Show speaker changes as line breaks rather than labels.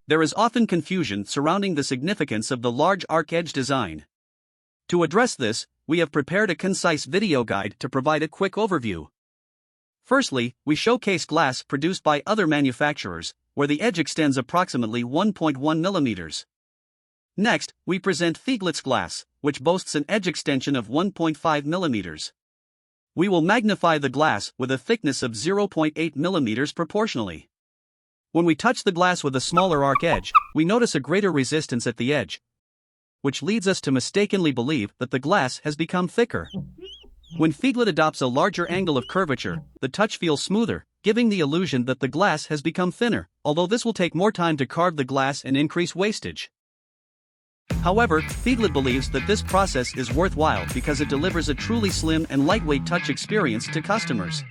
There is often confusion surrounding the significance of the large arc edge design. To address this, we have prepared a concise video guide to provide a quick overview. Firstly, we showcase glass produced by other manufacturers, where the edge extends approximately 1.1 millimeters. Next, we present Feaglet's glass, which boasts an edge extension of 1.5 millimeters. We will magnify the glass with a thickness of 0.8 millimeters proportionally. When we touch the glass with a smaller arc edge, we notice a greater resistance at the edge, which leads us to mistakenly believe that the glass has become thicker. When Feaglet adopts a larger angle of curvature, the touch feels smoother, giving the illusion that the glass has become thinner, although this will take more time to carve the glass and increase wastage. However, Feaglet believes that this process is worthwhile because it delivers a truly slim and lightweight touch experience to customers.